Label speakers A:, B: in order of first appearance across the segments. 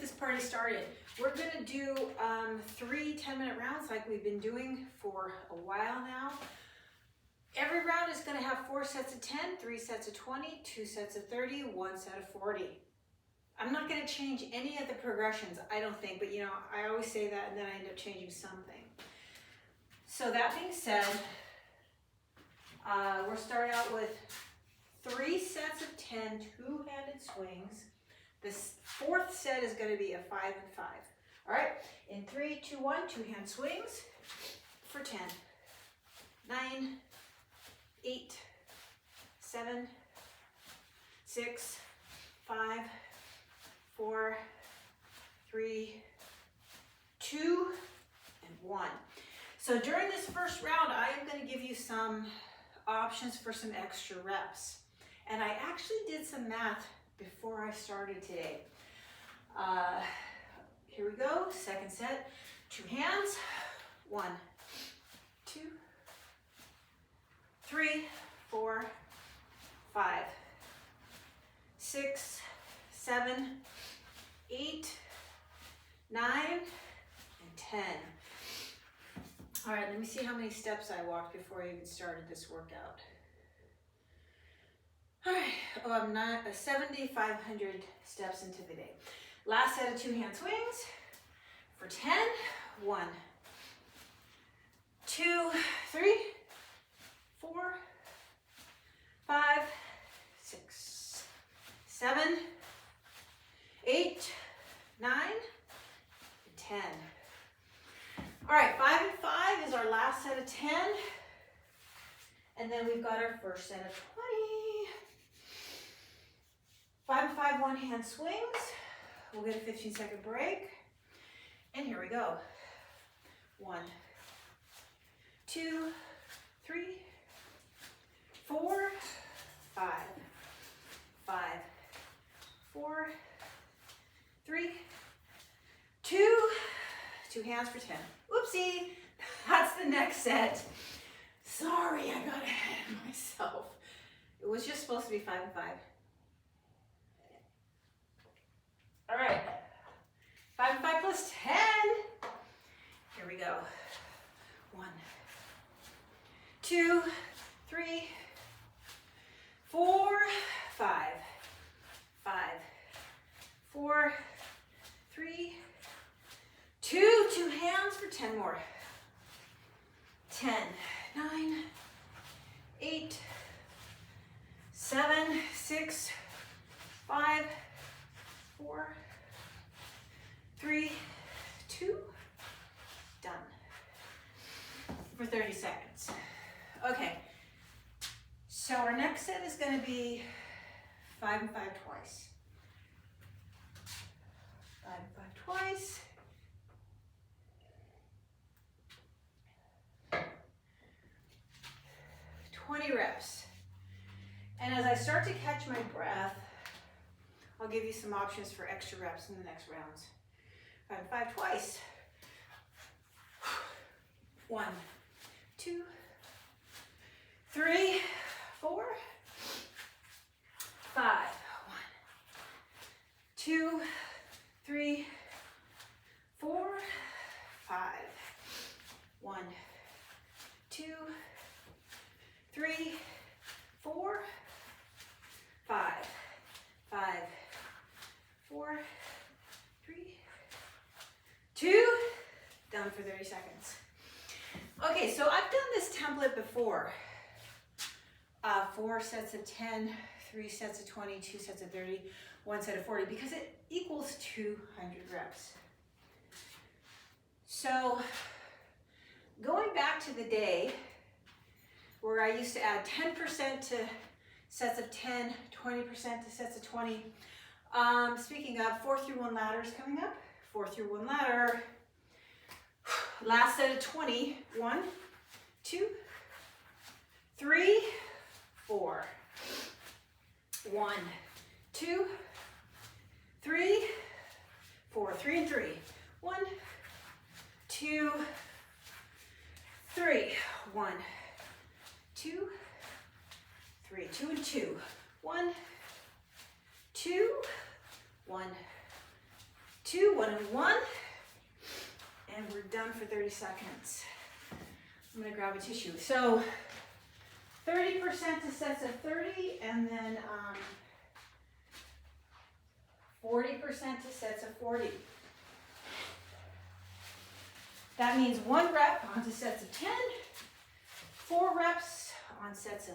A: get this party started. We're gonna do 3 10-minute rounds like we've been doing for a while now. Every round is gonna have 4 sets of 10, 3 sets of 20, 2 sets of 30, 1 set of 40. I'm not gonna change any of the progressions, I don't think, but you know, I always say that and then I end up changing something. So that being said, we're starting out with 3 sets of 10 two-handed swings. This 4th set is going to be a 5 and 5. All right, in 3, 2, 1, 2-hand swings for 10. 9, 8, 7, 6, 5, 4, 3, 2, and 1. So during this first round, I am going to give you some options for some extra reps. And I actually did some math before I started today. Here we go, 2nd set, 2 hands, 1, 2, 3, 4, 5, 6, 7, 8, 9, and 10. All right, let me see how many steps I walked before I even started this workout. All right, I'm not 7,500 steps into the day. Last set of 2-hand swings for 10. 1, 2, 3, 4, 5, 6, 7, 8, 9, and 10. All right, 5 and 5 is our last set of 10. And then we've got our first set of 20. 5 and 5 1-hand swings. We'll get a 15-second break. And here we go. 1, 2, 3, 4, 5, 5, 4, 3, 2, 2 hands for 10. Oopsie, that's the next set. Sorry, I got ahead of myself. It was just supposed to be 5 and 5. All right, 5 and 5 plus 10. Here we go. 1, 2, 3, 4, 5, 5, 4, 3, 2, 2 hands for 10 more. 10, 9, 8, 7, 6, 5, 4, 3, 2, done. For 30 seconds. Okay, so our next set is going to be 5 and 5 twice. 5 and 5 twice. 20 reps. And as I start to catch my breath, I'll give you some options for extra reps in the next rounds. 5 and 5 twice. 1, 2, 3, 4, 5. 1, 2, 3, 4, 5. 1, 2, 3, 4, 5. 5, 4, 3, 2. Done for 30 seconds. Okay, so I've done this template before. 4 sets of 10, 3 sets of 20, 2 sets of 30, 1 set of 40, because it equals 200 reps. So going back to the day where I used to add 10% to sets of 10, 20% to sets of 20. Speaking of, 4 through 1 ladder is coming up. 4 through 1 ladder. Last set of 20. 1, 2, 3, 4. 1, 2, 3, 4. 3 and 3. 1, 2, 3. 1, 2, 3. 2 and 2. 1, 2, 1, 2, 1 and 1. And we're done for 30 seconds. I'm gonna grab a tissue. So 30% to sets of 30, and then 40% to sets of 40. That means 1 rep onto sets of 10, 4 reps on sets of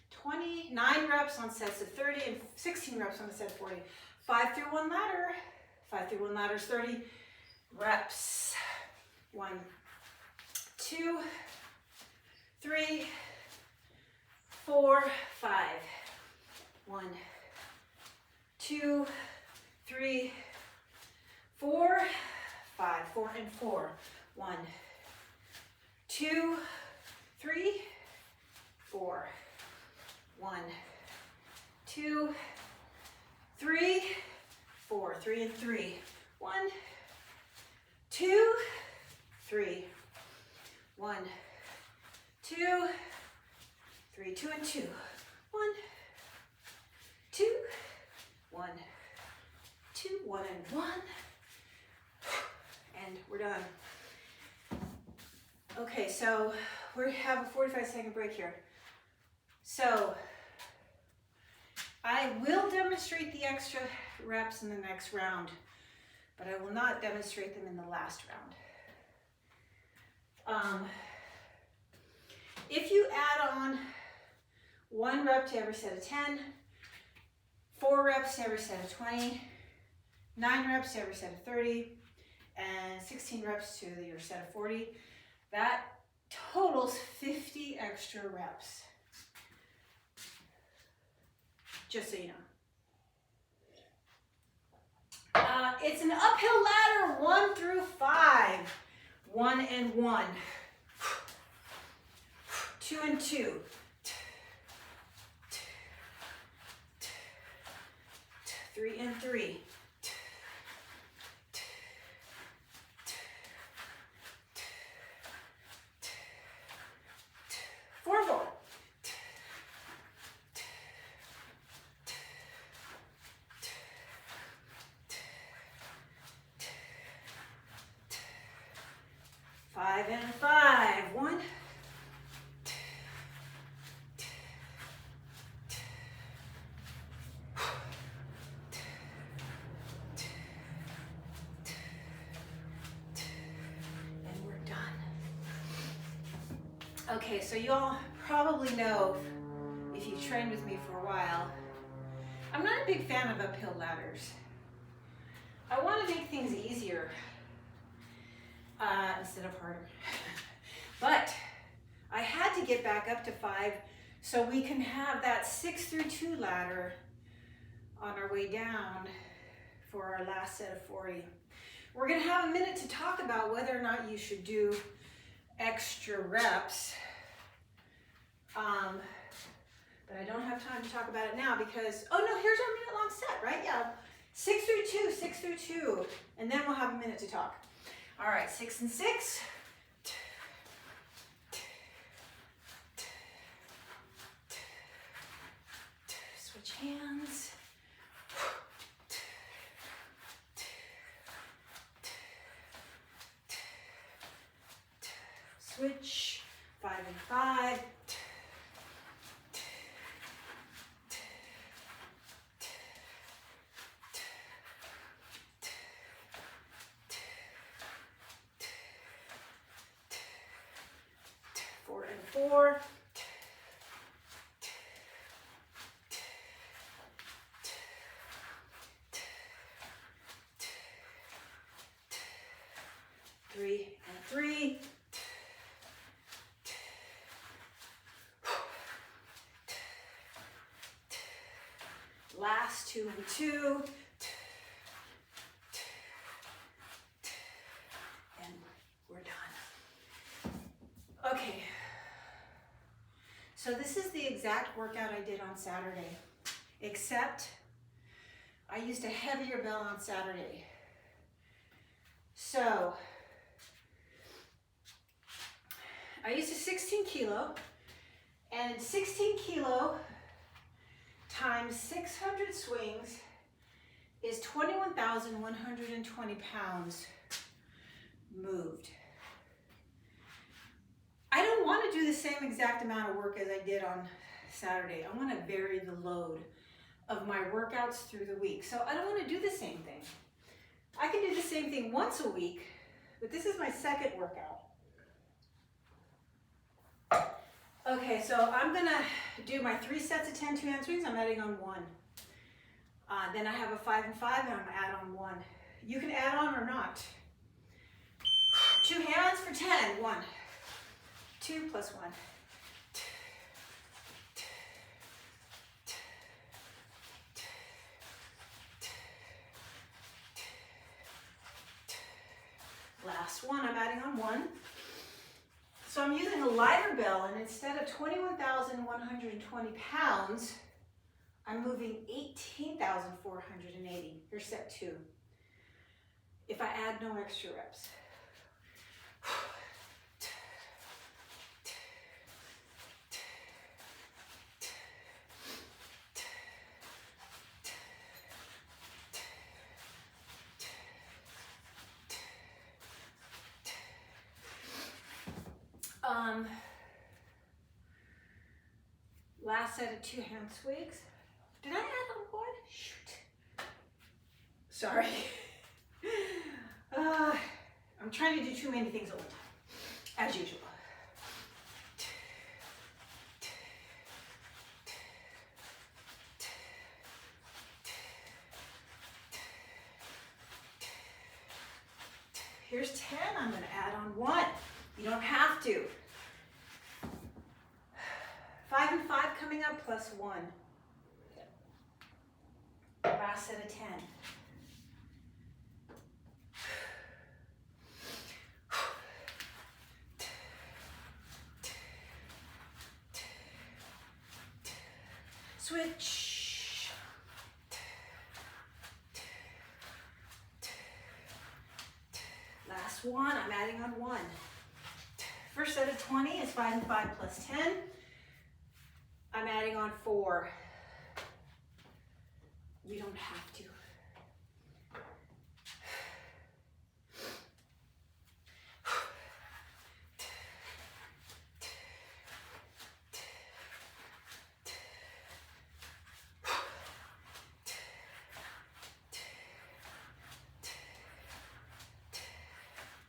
A: 20, 9 reps on sets of 30, and 16 reps on a set of 40. 5 through 1 ladder. 5 through 1 ladder is 30 reps. 1, 2, 3, 4, 5. 1, 2, 3, 4, 5. 4 and 4. 1, 2, 3, 4. 1, 2, 3, 4. 3 and 3. 1, 2, 3. 1, 2, 3. 2 and 2. 1, 2, 1, 2, 1 and 1. And we're done. Okay, so we have a 45-second break here. So I will demonstrate the extra reps in the next round, but I will not demonstrate them in the last round. If you add on 1 rep to every set of 10, 4 reps to every set of 20, 9 reps to every set of 30, and 16 reps to your set of 40, that totals 50 extra reps. Just so you know. It's an uphill ladder, 1 through 5. 1 and 1. 2 and 2. 3 and 3. 4 and 4. 5 and 5. 1, and we're done. Okay, so you all probably know, if you've trained with me for a while, I'm not a big fan of uphill ladders. I want to make things easier instead of harder. But I had to get back up to 5 so we can have that 6 through 2 ladder on our way down for our last set of 40. We're going to have a minute to talk about whether or not you should do extra reps. But I don't have time to talk about it now because, oh no, here's our minute long set, right? Yeah, 6 through 2, 6 through 2, and then we'll have a minute to talk. All right, 6 and 6. Switch hands. Switch. 5 and 5. Four. 3 and 3. 2 and 2. And we're done. Okay. So this is the exact workout I did on Saturday, except I used a heavier bell on Saturday. So I used a 16 kilo, and 16 kilo times 600 swings is 21,120 pounds moved. I don't want to do the same exact amount of work as I did on Saturday. I want to vary the load of my workouts through the week. So I don't want to do the same thing. I can do the same thing once a week, but this is my second workout. Okay, so I'm gonna do my 3 sets of 10 two-hand swings. I'm adding on 1. Then I have a 5 and 5, and I'm gonna add on 1. You can add on or not. 2 hands for 10. 1, 2 plus 1. Last one, I'm adding on 1. So I'm using a lighter bell, and instead of 21,120 pounds, I'm moving 18,480. Here's set 2. If I add no extra reps. Last set of 2-hand swings. Did I add on 1? Shoot. Sorry. I'm trying to do too many things at one time, as usual. Here's 10. I'm going to add on 1. You don't have to. 5 and 5 coming up plus 1. Last set of 10. Switch. Last one, I'm adding on 1. First set of 20 is 5 and 5 plus 10. I'm adding on 4. You don't have to.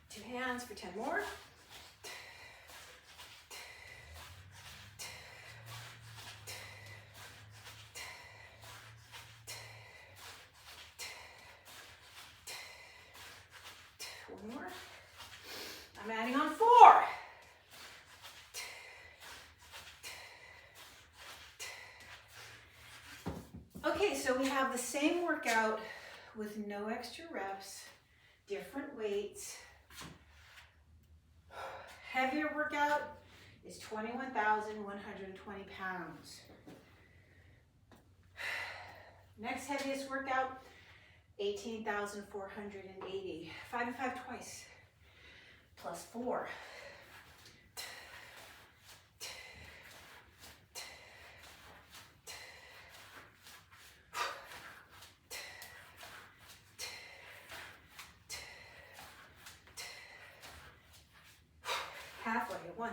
A: Two hands for 10 more. More. I'm adding on 4. Okay, so we have the same workout with no extra reps, different weights. Heavier workout is 21,120 pounds. Next heaviest workout, 18,480. 5 and 5 twice. Plus 4. Halfway, 1.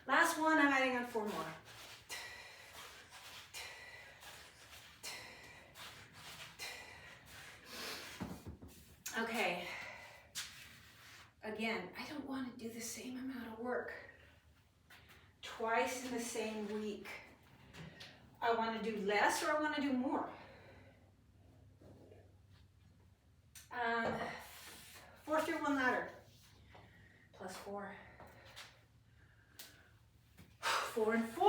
A: Last one, I'm adding on 4 more. Okay. Again, I don't want to do the same amount of work twice in the same week. I want to do less or I want to do more. 4 through 1 ladder. Plus 4. 4 and 4.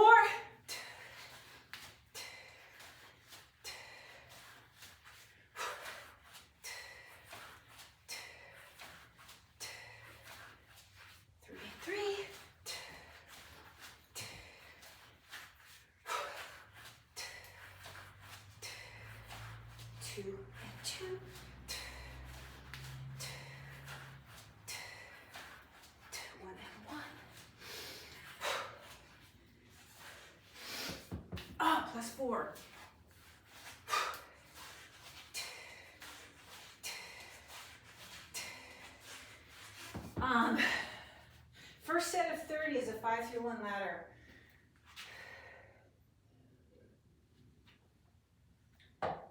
A: 4. First set of 30 is a 5 through 1 ladder.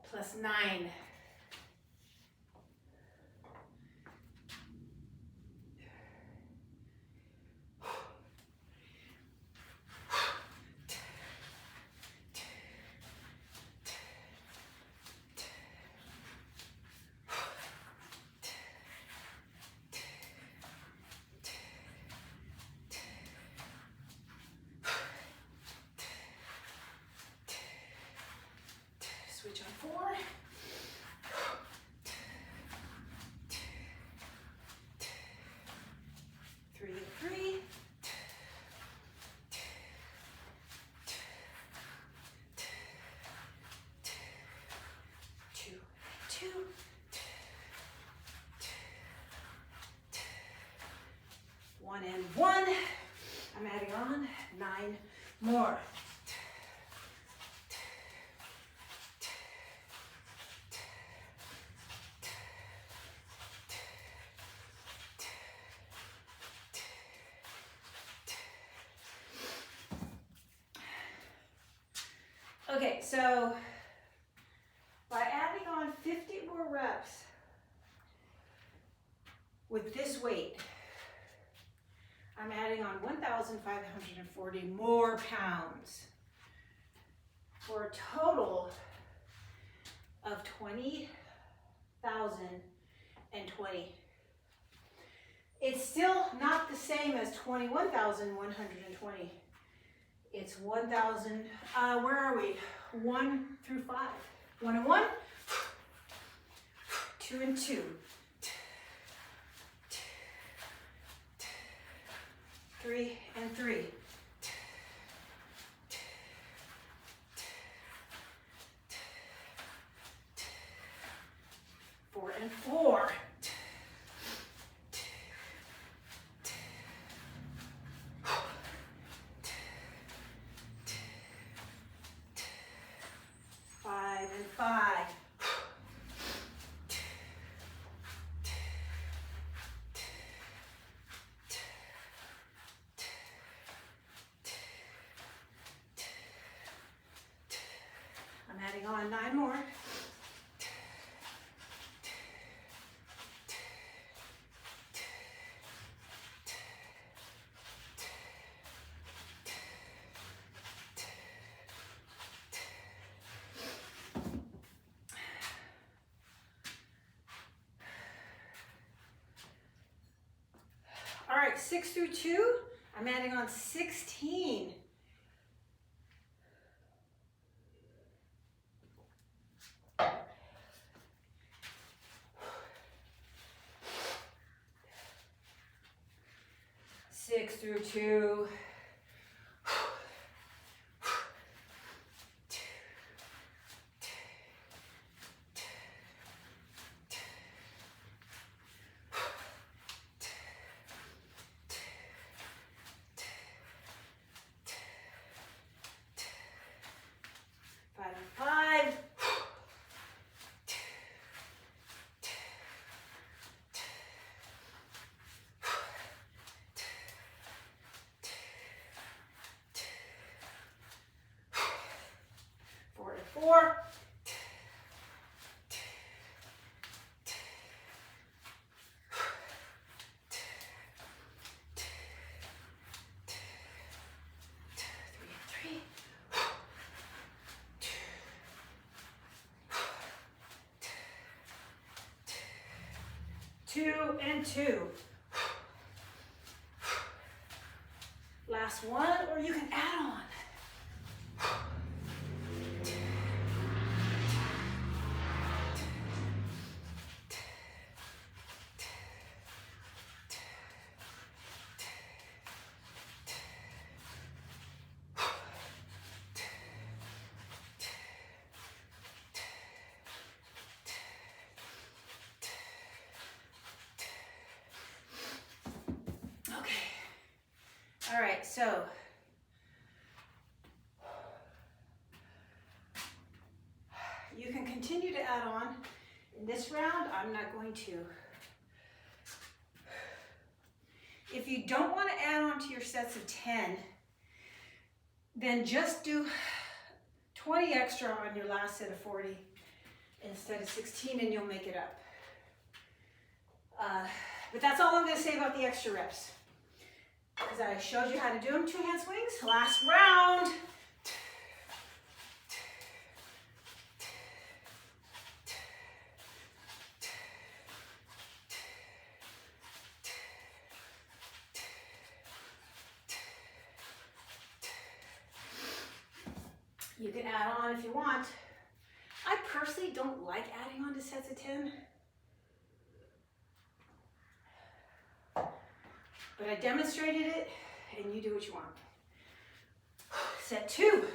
A: Plus 9. Switch on 4. 3 and 3. 2 and 2. 1 and 1. I'm adding on 9 more. Okay, so by adding on 50 more reps with this weight, I'm adding on 1,540 more pounds for a total of 20,020. It's still not the same as 21,120. It's 1,000, where are we? 1 through 5. 1 and 1, 2 and 2. 3 and 3. 4 and 4. 5 and 5. 9 more. All right, 6 through 2, I'm adding on 16. Six through 2. 5 and 5. 4 and 4. 3 and 3. 2 and 2. Last one, or you can add on. All right, so this round, I'm not going to. If you don't want to add on to your sets of 10, then just do 20 extra on your last set of 40 instead of 16 and you'll make it up. But that's all I'm going to say about the extra reps. Because I showed you how to do them, 2-hand swings. Last round. You can add on if you want. I personally don't like adding on to sets of 10. But I demonstrated it, and you do what you want. Set 2.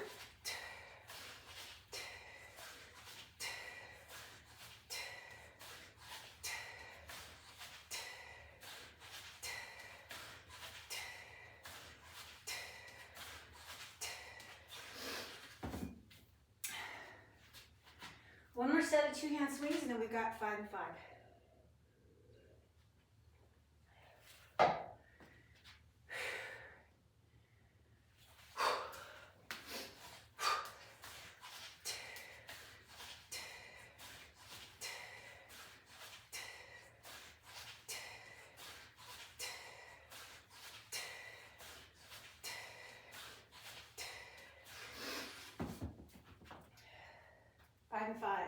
A: One more set of 2-hand swings, and then we've got 5 and 5. And 5.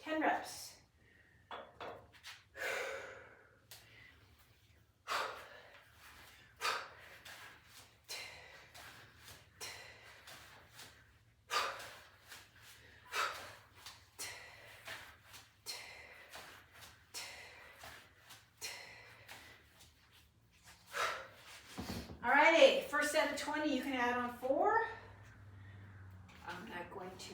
A: 10 reps. Alrighty, first set of 20, you can add on 4. I'm not going to.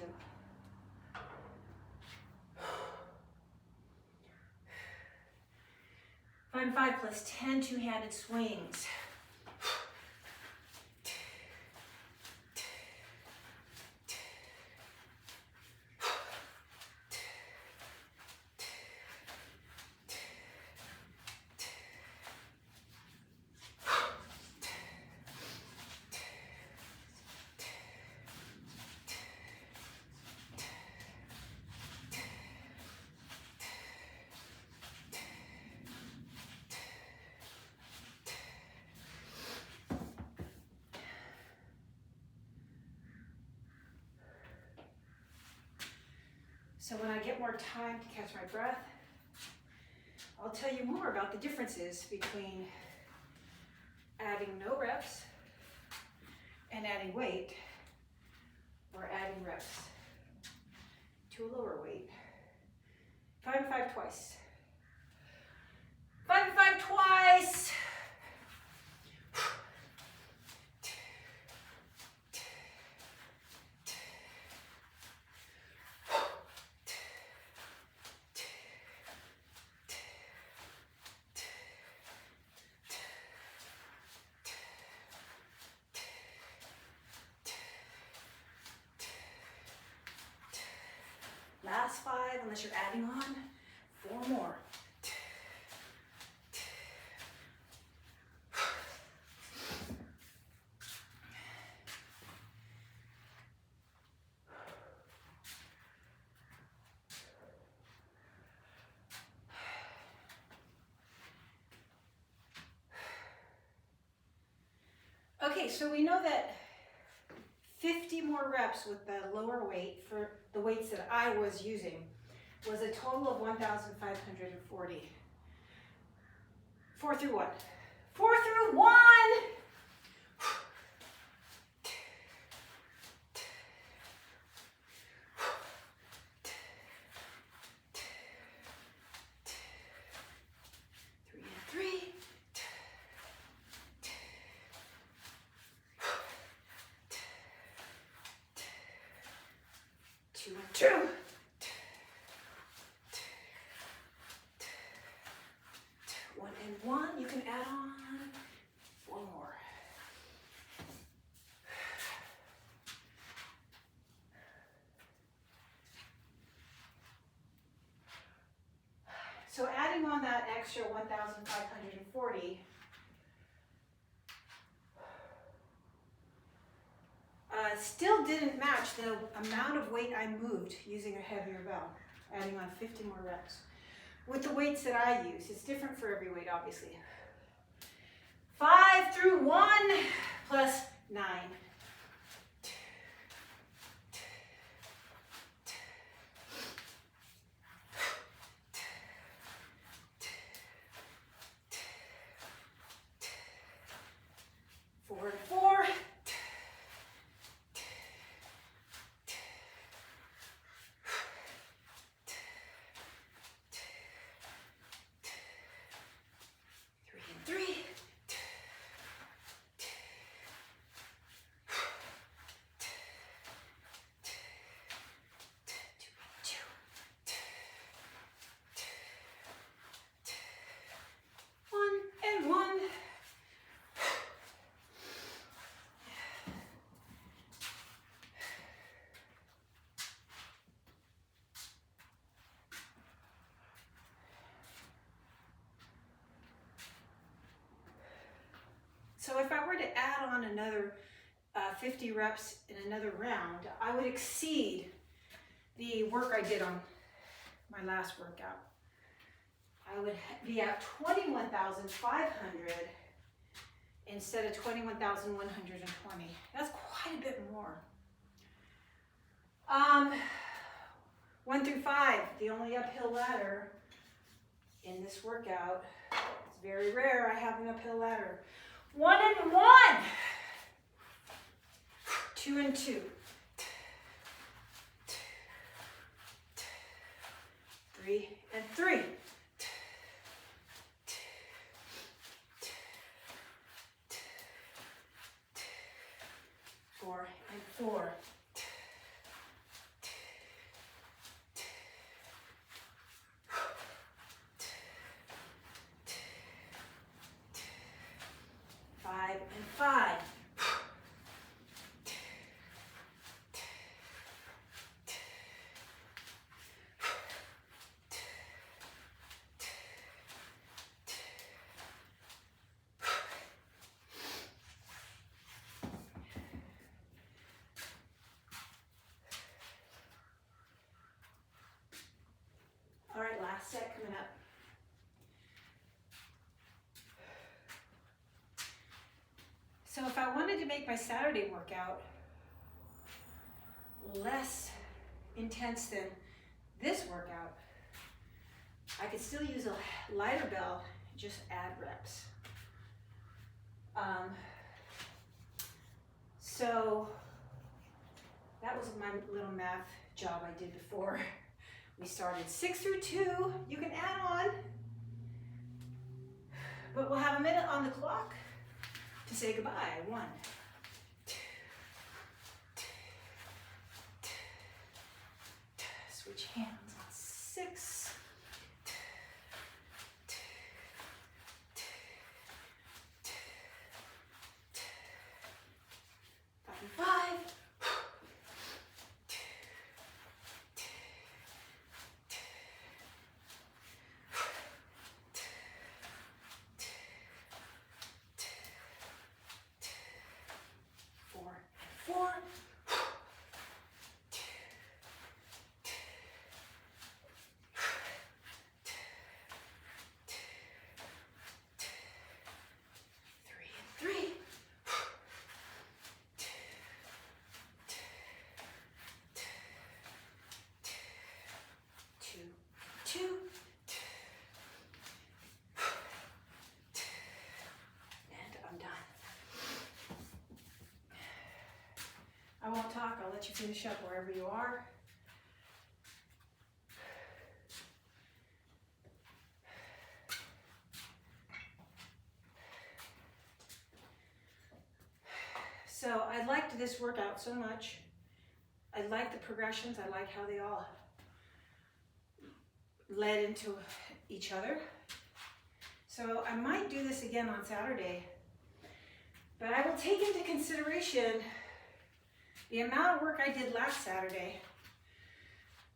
A: Find 5 plus 10 2-handed swings. So when I get more time to catch my breath, I'll tell you more about the differences between adding no reps and adding weight, or adding reps to a lower weight. 5 and 5 twice. 5 and 5 twice. Last 5, unless you're adding on 4 more. Okay, so we know that 50 more reps with the lower weight for the weights that I was using was a total of 1,540. 4 through 1. 4 through 1! Two. 1 and 1, you can add on 4 more. on that extra 1,540, still didn't match the amount of weight I moved using a heavier bell, adding on 50 more reps. With the weights that I use, it's different for every weight, obviously. 5 through 1 plus 9. So if I were to add on another 50 reps in another round, I would exceed the work I did on my last workout. I would be at 21,500 instead of 21,120. That's quite a bit more. 1 through 5, the only uphill ladder in this workout. It's very rare I have an uphill ladder. 1 and 1. 2 and 2. 3 and 3. 4 and 4. 5 and 5. 5. So if I wanted to make my Saturday workout less intense than this workout, I could still use a lighter bell, just add reps. So that was my little math job I did before we started. 6 through 2, you can add on, but we'll have a minute on the clock to say goodbye. 1, 2, switch hands on 6, 5 and 5. 4, 3 and 3. 2, 2. And I'm done. I won't talk, I'll let you finish up wherever you are. So I liked this workout so much. I like the progressions, I like how they all led into each other. So I might do this again on Saturday, but I will take into consideration the amount of work I did last Saturday,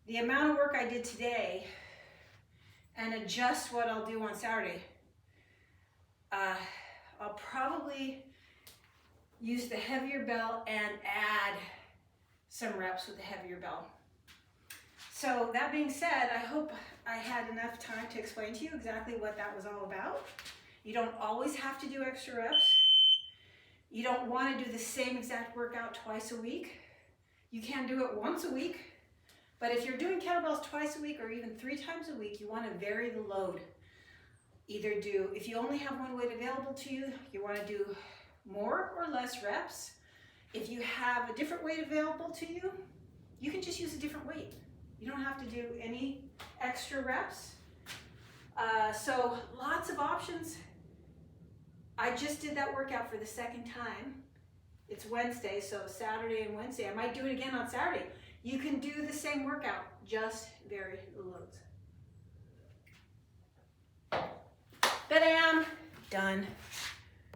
A: the amount of work I did today, and adjust what I'll do on Saturday. I'll probably use the heavier bell and add some reps with the heavier bell. So that being said, I hope I had enough time to explain to you exactly what that was all about. You don't always have to do extra reps. You don't want to do the same exact workout twice a week. You can do it once a week, but if you're doing kettlebells twice a week or even 3 times a week, you want to vary the load. Either do, if you only have one weight available to you, you want to do more or less reps. If you have a different weight available to you, you can just use a different weight. You don't have to do any extra reps. So lots of options. I just did that workout for the second time. It's Wednesday, so Saturday and Wednesday. I might do it again on Saturday. You can do the same workout, just vary the loads. Ba-dam! Done.